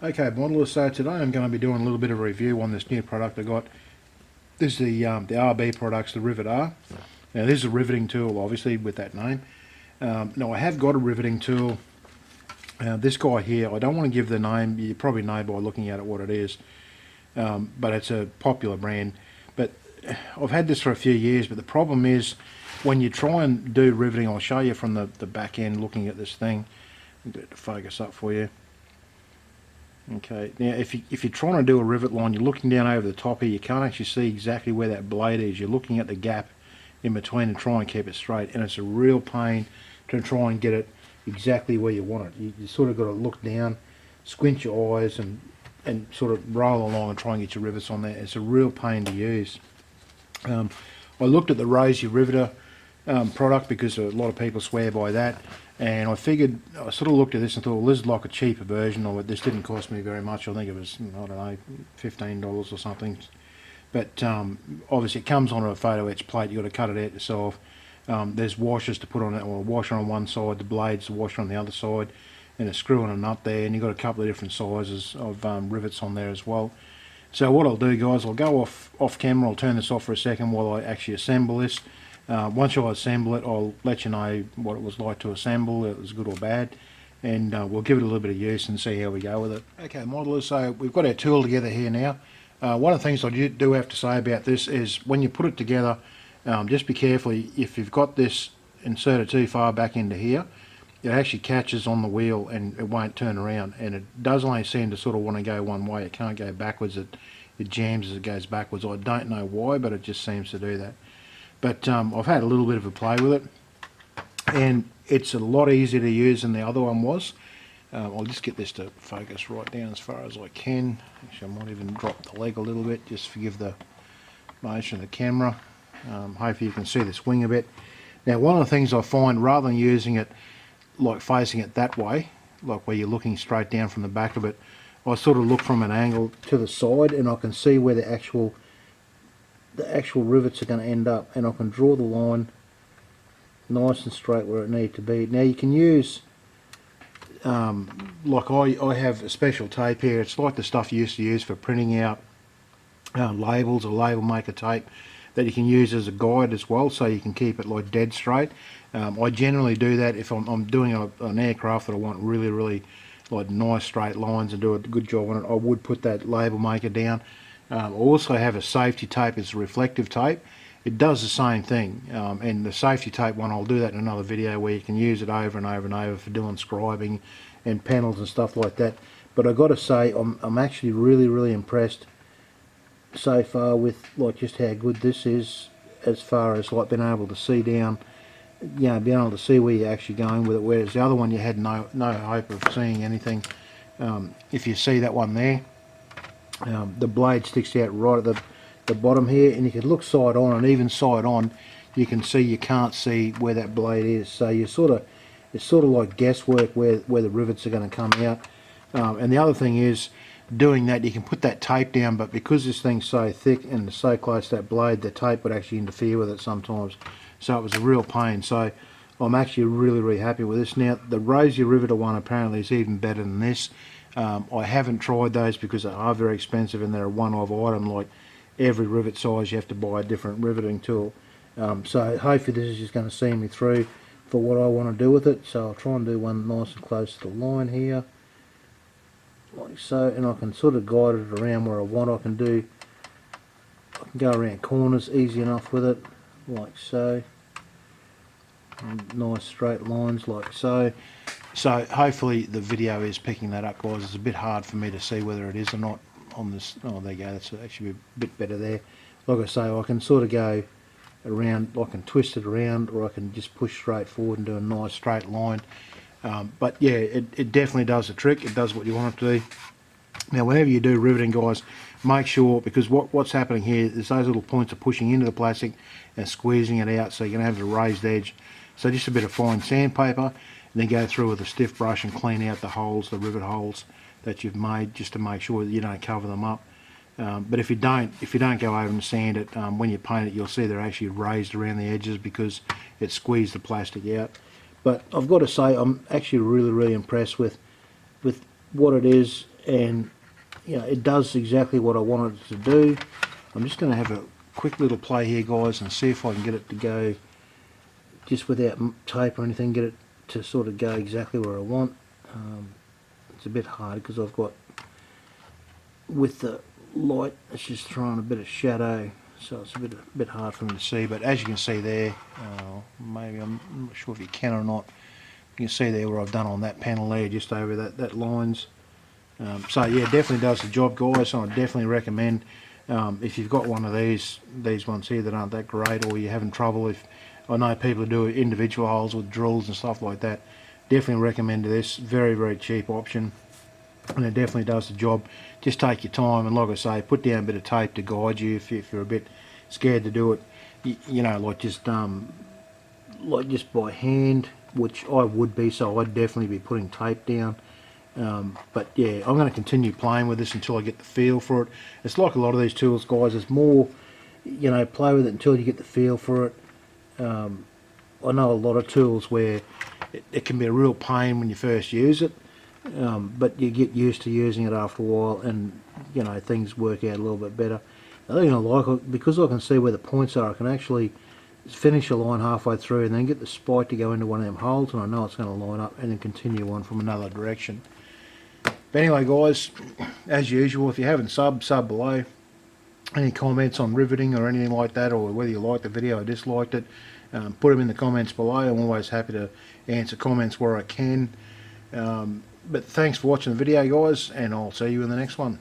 Okay, modelers, so today I'm going to be doing a little bit of a review on this new product I got. This is the RB products, the rivet-r. Now this is a riveting tool, obviously, with that name. Now I have got a riveting tool. This guy here, I don't want to give the name, you probably know by looking at it what it is, but it's a popular brand. But I've had this for a few years, but the problem is when you try and do riveting, I'll show you from the back end looking at this thing. I'll get it to focus up for you. Okay, now if you're trying to do a rivet line, you're looking down over the top here, you can't actually see exactly where that blade is. You're looking at the gap in between and try and keep it straight, and it's a real pain to try and get it exactly where you want it. You sort of got to look down, squint your eyes, and sort of roll along and try and get your rivets on there. It's a real pain to use. I looked at the Rosy Riveter product because a lot of people swear by that, and I figured, I sort of looked at this and thought, well, this is like a cheaper version of it. This didn't cost me very much. I think it was, I don't know, $15 or something. But obviously it comes on a photo etch plate. You've got to cut it out yourself. There's washers to put on it, or a washer on one side, the blades, the washer on the other side, and a screw and a nut there, and you've got a couple of different sizes of rivets on there as well. So what I'll do, guys, I'll go off camera. I'll turn this off for a second while I actually assemble this. Once I assemble it, I'll let you know what it was like to assemble, if it was good or bad, and we'll give it a little bit of use and see how we go with it. Okay, modelers, so we've got our tool together here now. One of the things I do have to say about this is when you put it together, just be careful. If you've got this inserted too far back into here, it actually catches on the wheel and it won't turn around, and it does only seem to sort of want to go one way. It can't go backwards. It jams as it goes backwards. I don't know why, but it just seems to do that. But I've had a little bit of a play with it, and it's a lot easier to use than the other one was. I'll just get this to focus right down as far as I can. Actually, I might even drop the leg a little bit, just forgive the motion of the camera. Hopefully you can see this wing a bit. Now, one of the things I find, rather than using it like facing it that way, like where you're looking straight down from the back of it, I sort of look from an angle to the side, and I can see where the actual rivets are going to end up, and I can draw the line nice and straight where it needs to be. Now you can use, like I have a special tape here. It's like the stuff you used to use for printing out labels or label maker tape that you can use as a guide as well, so you can keep it like dead straight. I generally do that if I'm doing an aircraft that I want really like nice straight lines and do a good job on it. I would put that label maker down. I also have a safety tape. It's a reflective tape. It does the same thing, and the safety tape one, I'll do that in another video where you can use it over and over and over for doing scribing and panels and stuff like that. But I've got to say, I'm actually really impressed so far with like just how good this is, as far as like being able to see down, you know, being able to see where you're actually going with it, whereas the other one you had no hope of seeing anything. If you see that one there, the blade sticks out right at the bottom here, and you can look side on, and even side on you can see you can't see where that blade is, so it's sort of like guesswork where the rivets are going to come out. And the other thing is, doing that, you can put that tape down, but because this thing's so thick and so close to that blade, the tape would actually interfere with it sometimes, so it was a real pain. So I'm actually really happy with this. Now the Rosy Riveter one apparently is even better than this. I haven't tried those because they are very expensive and they're a one-off item. Like every rivet size you have to buy a different riveting tool. So hopefully this is just going to see me through for what I want to do with it. So I'll try and do one nice and close to the line here, like so, and I can sort of guide it around where I want. I can go around corners easy enough with it, like so, and nice straight lines like so. So hopefully the video is picking that up, guys. It's a bit hard for me to see whether it is or not on this. Oh, there you go, that's actually a bit better there. Like I say, I can sort of go around, I can twist it around, or I can just push straight forward and do a nice straight line. But yeah, it definitely does the trick. It does what you want it to do. Now whenever you do riveting, guys, make sure, because what's happening here is those little points are pushing into the plastic and squeezing it out, so you're going to have a raised edge. So just a bit of fine sandpaper, and then go through with a stiff brush and clean out the holes, the rivet holes that you've made, just to make sure that you don't cover them up. But if you don't go over and sand it, when you paint it, you'll see they're actually raised around the edges because it squeezed the plastic out. But I've got to say, I'm actually really impressed with what it is and you know, it does exactly what I wanted it to do. I'm just going to have a quick little play here, guys, and see if I can get it to go just without tape or anything, get it to sort of go exactly where I want. It's a bit hard because I've got, with the light, it's just throwing a bit of shadow, so it's a bit hard for me to see. But as you can see there, maybe I'm not sure if you can or not, you can see there where I've done on that panel there, just over that lines. So yeah, definitely does the job, guys. I definitely recommend, if you've got one of these ones here that aren't that great, or you're having trouble, if I know people do individual holes with drills and stuff like that, definitely recommend this. Very cheap option, and it definitely does the job. Just take your time, and like I say, put down a bit of tape to guide you if you're a bit scared to do it. You know, like just by hand, which I would be, so I'd definitely be putting tape down. But yeah, I'm going to continue playing with this until I get the feel for it. It's like a lot of these tools, guys. It's more, you know, play with it until you get the feel for it. I know a lot of tools where it can be a real pain when you first use it, but you get used to using it after a while, and you know, things work out a little bit better. The thing I like, because I can see where the points are, I can actually finish a line halfway through and then get the spike to go into one of them holes, and I know it's going to line up, and then continue on from another direction. But anyway, guys, as usual, if you haven't sub below. Any comments on riveting or anything like that, or whether you liked the video or disliked it, put them in the comments below. I'm always happy to answer comments where I can. But thanks for watching the video, guys, and I'll see you in the next one.